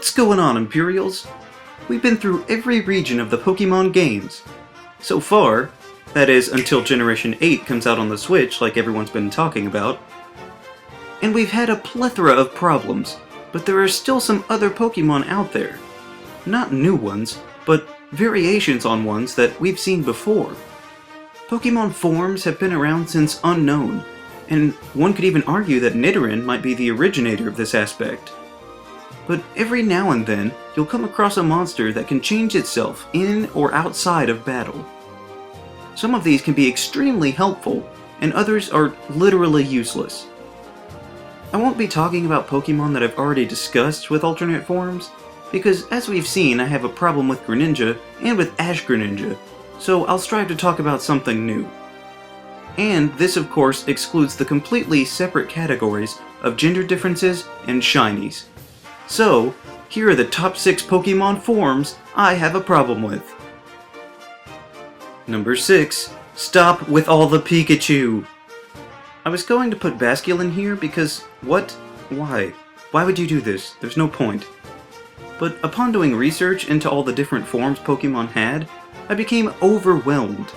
What's going on, Imperials? We've been through every region of the Pokémon games. So far, that is until Generation 8 comes out on the Switch like everyone's been talking about. And we've had a plethora of problems, but there are still some other Pokémon out there. Not new ones, but variations on ones that we've seen before. Pokémon forms have been around since Unknown, and one could even argue that Nidoran might be the originator of this aspect. But every now and then, you'll come across a monster that can change itself in or outside of battle. Some of these can be extremely helpful, and others are literally useless. I won't be talking about Pokémon that I've already discussed with alternate forms, because as we've seen, I have a problem with Greninja and with Ash Greninja, so I'll strive to talk about something new. And this of course excludes the completely separate categories of gender differences and shinies. So, here are the top 6 Pokémon forms I have a problem with. Number 6. Stop with all the Pikachu! I was going to put Basculin here because, what? Why? Why would you do this? There's no point. But upon doing research into all the different forms Pokémon had, I became overwhelmed.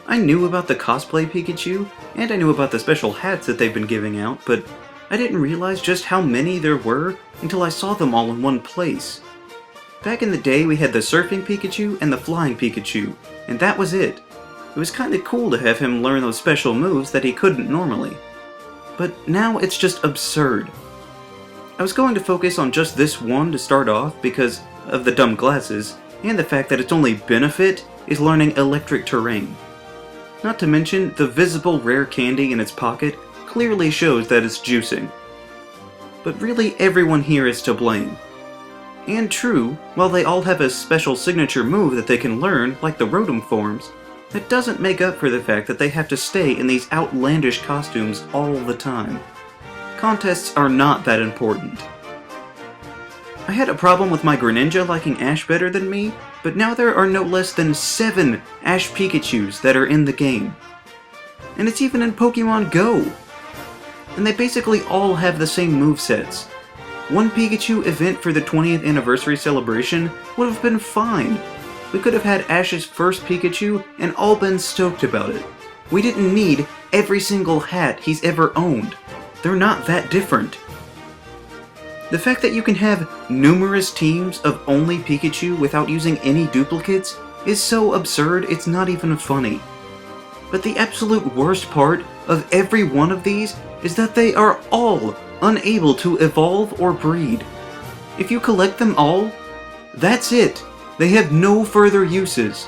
I knew about the cosplay Pikachu, and I knew about the special hats that they've been giving out, but I didn't realize just how many there were until I saw them all in one place. Back in the day we had the surfing Pikachu and the flying Pikachu, and that was it. It was kinda cool to have him learn those special moves that he couldn't normally. But now it's just absurd. I was going to focus on just this one to start off because of the dumb glasses, and the fact that its only benefit is learning electric terrain. Not to mention, the visible rare candy in its pocket clearly shows that it's juicing. But really everyone here is to blame. And true, while they all have a special signature move that they can learn, like the Rotom forms, that doesn't make up for the fact that they have to stay in these outlandish costumes all the time. Contests are not that important. I had a problem with my Greninja liking Ash better than me, but now there are no less than 7 Ash Pikachus that are in the game. And it's even in Pokemon Go! And they basically all have the same movesets. One Pikachu event for the 20th anniversary celebration would have been fine. We could have had Ash's first Pikachu and all been stoked about it. We didn't need every single hat he's ever owned. They're not that different. The fact that you can have numerous teams of only Pikachu without using any duplicates is so absurd it's not even funny. But the absolute worst part of every one of these is that they are all unable to evolve or breed. If you collect them all, that's it. They have no further uses.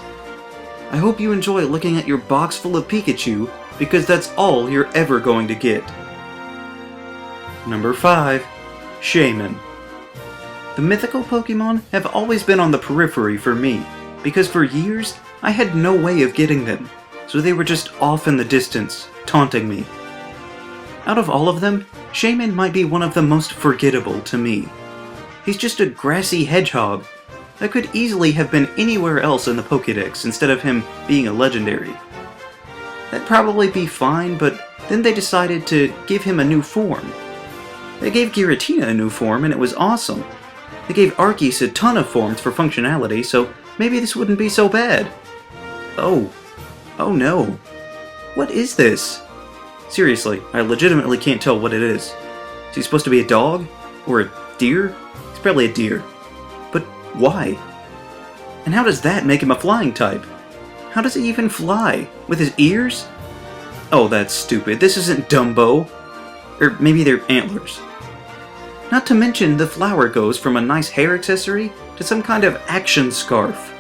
I hope you enjoy looking at your box full of Pikachu, because that's all you're ever going to get. Number 5. Shaymin. The mythical Pokemon have always been on the periphery for me, because for years I had no way of getting them, so they were just off in the distance, taunting me. Out of all of them, Shaymin might be one of the most forgettable to me. He's just a grassy hedgehog that could easily have been anywhere else in the Pokédex instead of him being a legendary. That'd probably be fine, but then they decided to give him a new form. They gave Giratina a new form and it was awesome. They gave Arceus a ton of forms for functionality, so maybe this wouldn't be so bad. Oh no. What is this? Seriously, I legitimately can't tell what it is. Is he supposed to be a dog? Or a deer? He's probably a deer. But why? And how does that make him a flying type? How does he even fly? With his ears? Oh, that's stupid. This isn't Dumbo. Or maybe they're antlers. Not to mention, the flower goes from a nice hair accessory to some kind of action scarf.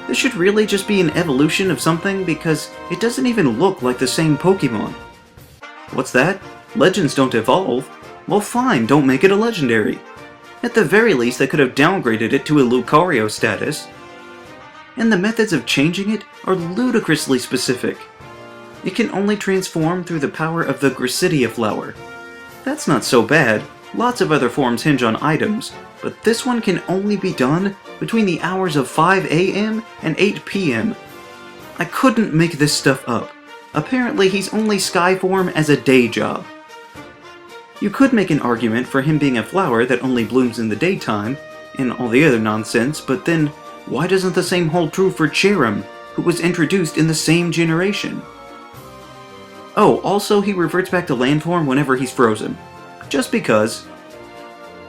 This should really just be an evolution of something because it doesn't even look like the same Pokemon. What's that? Legends don't evolve? Well fine, don't make it a legendary. At the very least they could have downgraded it to a Lucario status. And the methods of changing it are ludicrously specific. It can only transform through the power of the Gracidia flower. That's not so bad. Lots of other forms hinge on items, but this one can only be done between the hours of 5 AM and 8 PM. I couldn't make this stuff up. Apparently he's only Sky form as a day job. You could make an argument for him being a flower that only blooms in the daytime, and all the other nonsense, but then, why doesn't the same hold true for Cherrim, who was introduced in the same generation? Oh, also he reverts back to land form whenever he's frozen. Just because.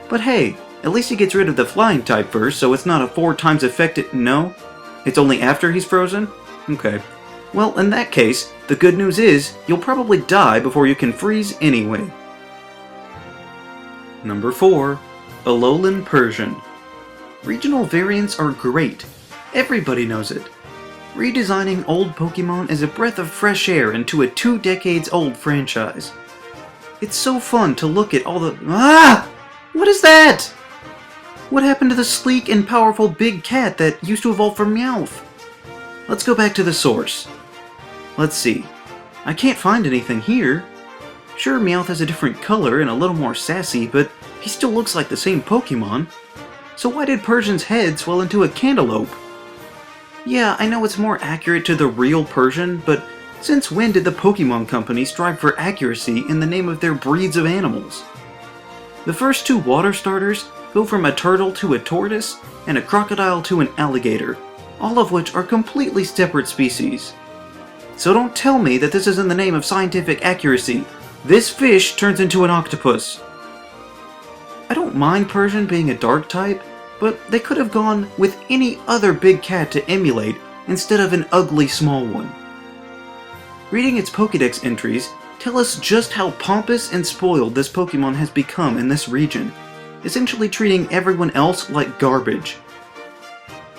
But hey, at least he gets rid of the flying type first, so it's not a 4 times effective— no? It's only after he's frozen? Okay. Well, in that case, the good news is, you'll probably die before you can freeze anyway. Number 4. Alolan Persian. Regional variants are great. Everybody knows it. Redesigning old Pokémon is a breath of fresh air into a 2 decades old franchise. It's so fun to look at all the— ah! What is that? What happened to the sleek and powerful big cat that used to evolve from Meowth? Let's go back to the source. Let's see. I can't find anything here. Sure, Meowth has a different color and a little more sassy, but he still looks like the same Pokémon. So why did Persian's head swell into a cantaloupe? Yeah, I know it's more accurate to the real Persian, but since when did the Pokémon Company strive for accuracy in the name of their breeds of animals? The first 2 water starters go from a turtle to a tortoise, and a crocodile to an alligator, all of which are completely separate species. So don't tell me that this is in the name of scientific accuracy. This fish turns into an octopus. I don't mind Persian being a dark type, but they could have gone with any other big cat to emulate instead of an ugly small one. Reading its Pokédex entries tell us just how pompous and spoiled this Pokémon has become in this region, essentially treating everyone else like garbage.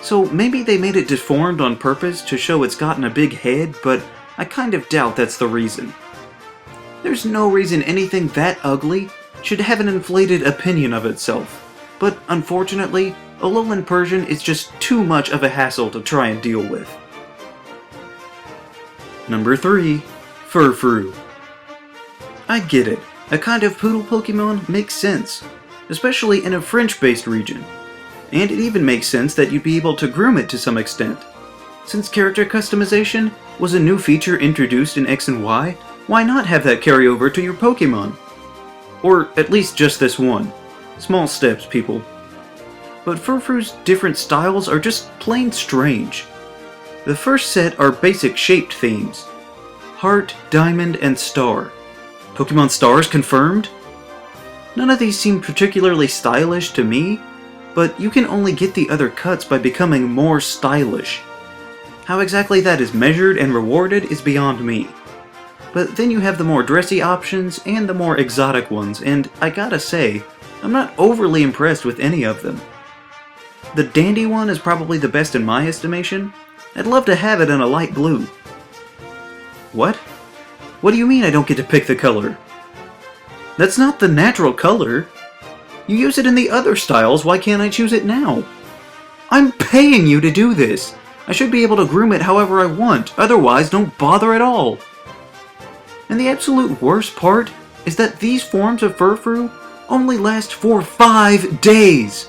So maybe they made it deformed on purpose to show it's gotten a big head, but I kind of doubt that's the reason. There's no reason anything that ugly should have an inflated opinion of itself, but unfortunately, Alolan Persian is just too much of a hassle to try and deal with. Number 3. Furfrou. I get it, a kind of poodle Pokemon makes sense, especially in a French-based region. And it even makes sense that you'd be able to groom it to some extent. Since character customization was a new feature introduced in X and Y, why not have that carry over to your Pokemon? Or at least just this one. Small steps, people. But Furfrou's different styles are just plain strange. The first set are basic shaped themes. Heart, Diamond, and Star. Pokemon Stars confirmed? None of these seem particularly stylish to me, but you can only get the other cuts by becoming more stylish. How exactly that is measured and rewarded is beyond me. But then you have the more dressy options and the more exotic ones, and I gotta say, I'm not overly impressed with any of them. The Dandy one is probably the best in my estimation. I'd love to have it in a light blue. What? What do you mean I don't get to pick the color? That's not the natural color. You use it in the other styles, why can't I choose it now? I'm paying you to do this. I should be able to groom it however I want, otherwise don't bother at all. And the absolute worst part is that these forms of Furfrou only last for 5 days.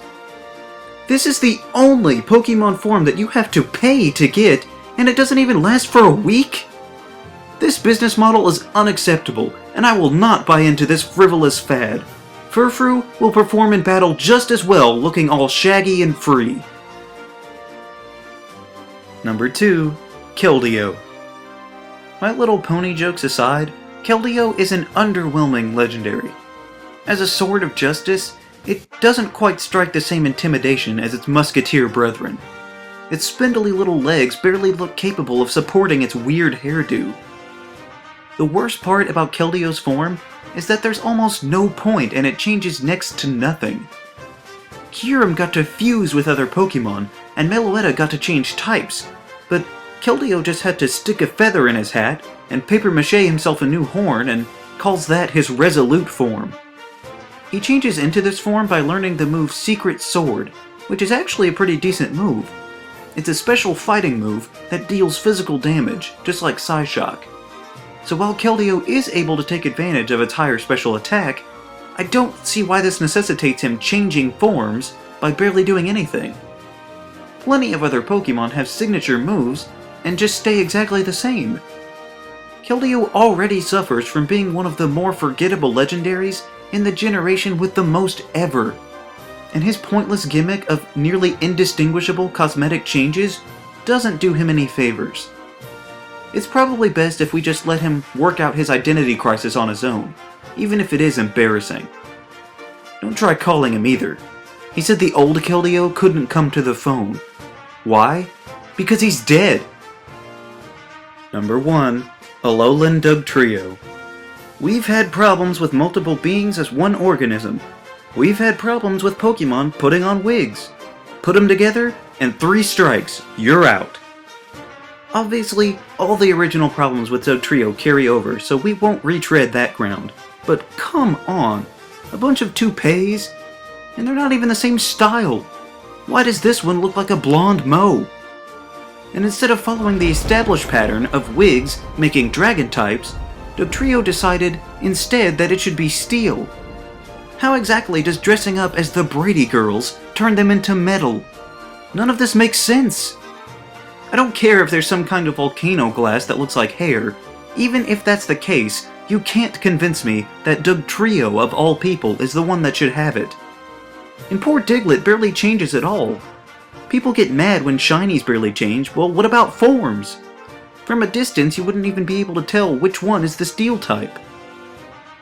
This is the only Pokemon form that you have to pay to get, and it doesn't even last for a week? This business model is unacceptable, and I will not buy into this frivolous fad. Furfrou will perform in battle just as well, looking all shaggy and free. Number 2. Keldeo. My Little Pony jokes aside, Keldeo is an underwhelming legendary. As a sword of justice, it doesn't quite strike the same intimidation as its musketeer brethren. Its spindly little legs barely look capable of supporting its weird hairdo. The worst part about Keldeo's form is that there's almost no point and it changes next to nothing. Kyurem got to fuse with other Pokemon, and Meloetta got to change types, but Keldeo just had to stick a feather in his hat and papier-mâché himself a new horn and calls that his Resolute form. He changes into this form by learning the move Secret Sword, which is actually a pretty decent move. It's a special fighting move that deals physical damage, just like Psyshock. So while Keldeo is able to take advantage of its higher special attack, I don't see why this necessitates him changing forms by barely doing anything. Plenty of other Pokemon have signature moves and just stay exactly the same. Keldeo already suffers from being one of the more forgettable legendaries in the generation with the most ever. And his pointless gimmick of nearly indistinguishable cosmetic changes doesn't do him any favors. It's probably best if we just let him work out his identity crisis on his own, even if it is embarrassing. Don't try calling him either. He said the old Keldeo couldn't come to the phone. Why? Because he's dead! Number 1. A Lowland Dugtrio. We've had problems with multiple beings as one organism. We've had problems with Pokémon putting on wigs. Put them together, and 3 strikes, you're out. Obviously, all the original problems with Dugtrio carry over, so we won't retread that ground. But come on, a bunch of toupees? And they're not even the same style. Why does this one look like a blonde moe? And instead of following the established pattern of wigs making dragon types, Dugtrio decided instead that it should be steel. How exactly does dressing up as the Brady Girls turn them into metal? None of this makes sense. I don't care if there's some kind of volcano glass that looks like hair. Even if that's the case, you can't convince me that Dugtrio of all people is the one that should have it. And poor Diglett barely changes at all. People get mad when shinies barely change, well what about forms? From a distance you wouldn't even be able to tell which one is the steel type.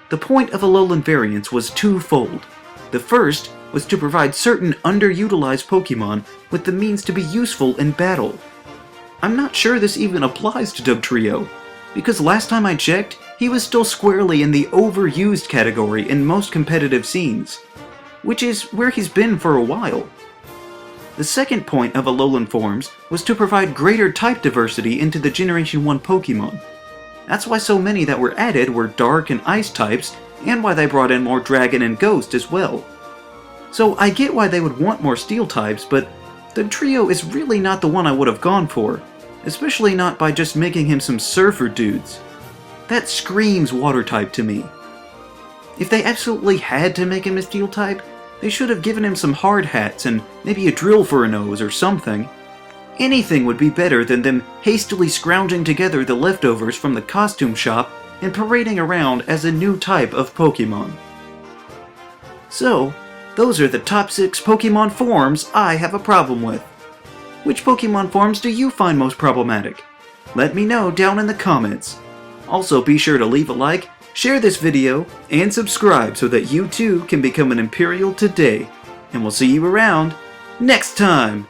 The point of Alolan variants was twofold. The first was to provide certain underutilized Pokémon with the means to be useful in battle. I'm not sure this even applies to Dugtrio, because last time I checked, he was still squarely in the overused category in most competitive scenes, which is where he's been for a while. The second point of Alolan forms was to provide greater type diversity into the Generation 1 Pokémon. That's why so many that were added were Dark and Ice types, and why they brought in more Dragon and Ghost as well. So I get why they would want more Steel types, but Dugtrio is really not the one I would have gone for, especially not by just making him some surfer dudes. That screams Water type to me. If they absolutely had to make him a Steel type, they should have given him some hard hats and maybe a drill for a nose or something. Anything would be better than them hastily scrounging together the leftovers from the costume shop and parading around as a new type of Pokémon. So, those are the top 6 Pokémon forms I have a problem with. Which Pokémon forms do you find most problematic? Let me know down in the comments. Also be sure to leave a like, share this video, and subscribe so that you too can become an Imperial today. And we'll see you around next time!